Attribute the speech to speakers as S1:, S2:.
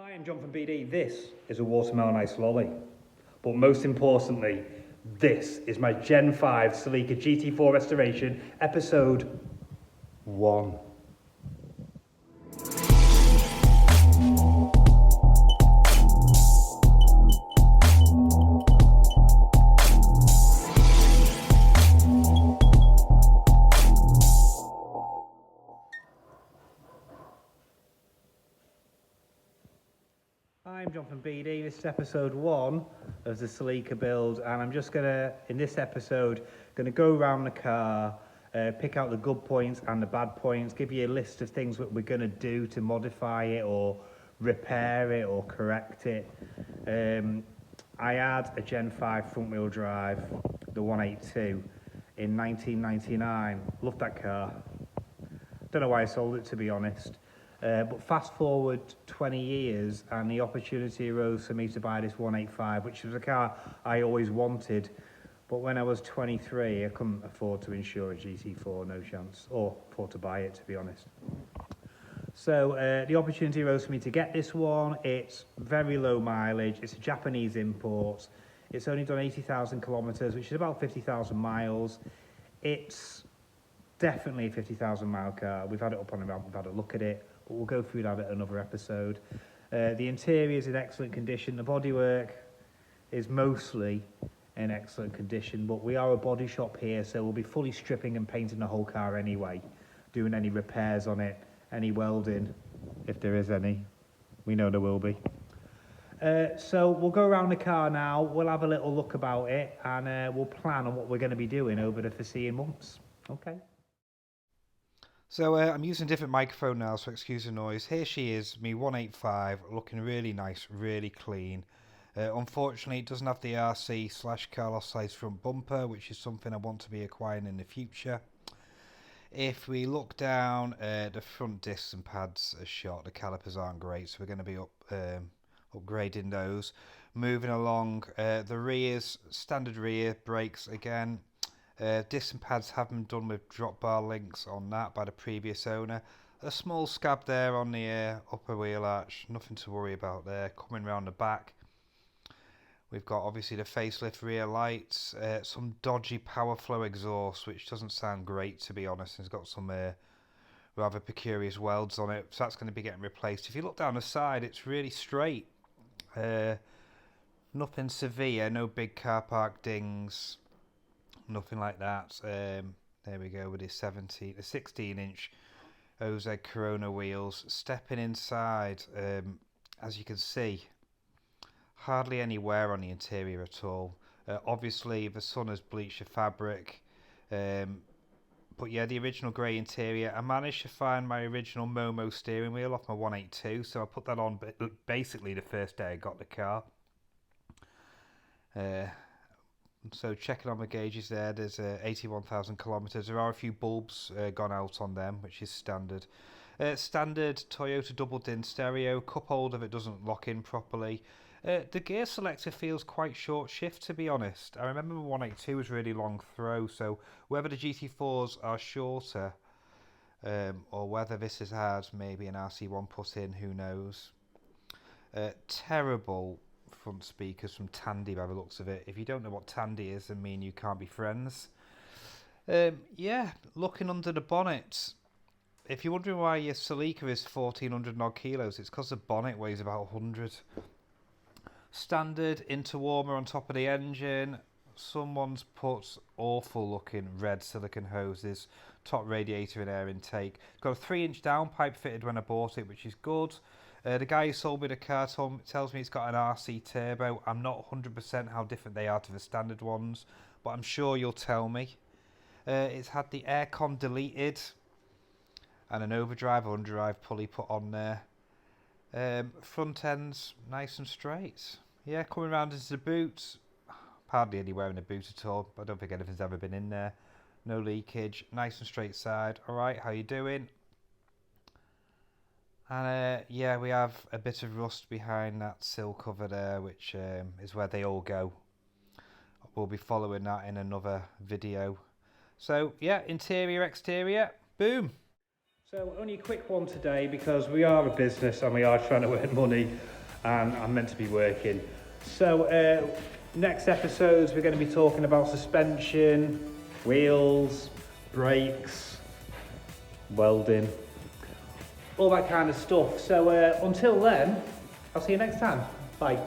S1: Hi, I'm John from BD. This is a watermelon ice lolly. But most importantly, this is my Gen 5 Celica GT4 restoration, episode 1. Hi, I'm John from BD. This is episode 1 of the Celica build, and I'm just gonna, in this episode, gonna go around the car, pick out the good points and the bad points, give you a list of things that we're gonna do to modify it or repair it or correct it. I had a Gen 5 front wheel drive, the 182, in 1999. Loved that car. Don't know why I sold it, to be honest. But fast forward 20 years and the opportunity arose for me to buy this 185, which was a car I always wanted. But when I was 23, I couldn't afford to insure a GT4, no chance, or afford to buy it, to be honest. So the opportunity arose for me to get this one. It's very low mileage. It's a Japanese import. It's only done 80,000 kilometers, which is about 50,000 miles. It's definitely a 50,000 mile car. We've had it up on the ramp, we've had a look at it, but we'll go through that at another episode. The interior is in excellent condition. The bodywork is mostly in excellent condition, but we are a body shop here, so we'll be fully stripping and painting the whole car anyway, doing any repairs on it, any welding, if there is any. We know there will be. So we'll go around the car now, we'll have a little look about it, and we'll plan on what we're going to be doing over the foreseeing months. Okay.
S2: So I'm using a different microphone now, so excuse the noise. Here she is, me 185, looking really nice, really clean. Unfortunately, it doesn't have the RC/Carlos size front bumper, which is something I want to be acquiring in the future. If we look down, the front discs and pads are shot, the calipers aren't great, so we're going to be upgrading those. Moving along, the rears, standard rear brakes again. Disc and pads have been done with drop bar links on that by the previous owner. A small scab there on the upper wheel arch, nothing to worry about there. Coming round the back, we've got obviously the facelift rear lights, some dodgy power flow exhaust, which doesn't sound great, to be honest. It's got some rather precarious welds on it, so that's going to be getting replaced. If you look down the side, it's really straight. Nothing severe, no big car park dings. Nothing like that. There we go with his 16-inch OZ Corona wheels. Stepping inside, as you can see, hardly any wear on the interior at all. Obviously, the sun has bleached the fabric. But yeah, the original grey interior. I managed to find my original Momo steering wheel off my 182, so I put that on basically the first day I got the car. So checking on the gauges there's 81,000 kilometres. There are a few bulbs gone out on them, which is standard. Standard Toyota double din stereo. Cup holder that doesn't lock in properly. The gear selector feels quite short shift, to be honest. I remember the 182 was really long throw, so whether the GT4s are shorter or whether this has had maybe an RC1 put in, who knows. Terrible front speakers from Tandy by the looks of it. If you don't know what Tandy is, then me and you can't be friends. Yeah, looking under the bonnet, if you're wondering why your Celica is 1,400 odd kilos, it's because the bonnet weighs about 100. Standard interwarmer on top of the engine. Someone's put awful looking red silicone hoses, top radiator and air intake. It's got a 3-inch downpipe fitted when I bought it, which is good. The guy who sold me the car tells me it's got an RC turbo. I'm not 100% how different they are to the standard ones, but I'm sure you'll tell me. It's had the aircon deleted and an overdrive or underdrive pulley put on there. Front end's nice and straight. Yeah, coming around into the boot. Hardly anywhere in the boot at all. I don't think anything's ever been in there. No leakage. Nice and straight side. Alright, how you doing? And yeah, we have a bit of rust behind that sill cover there, which is where they all go. We'll be following that in another video. So yeah, interior, exterior, boom.
S1: So only a quick one today because we are a business and we are trying to earn money and I'm meant to be working. So next episodes we're going to be talking about suspension, wheels, brakes, welding, all that kind of stuff. So until then, I'll see you next time. Bye.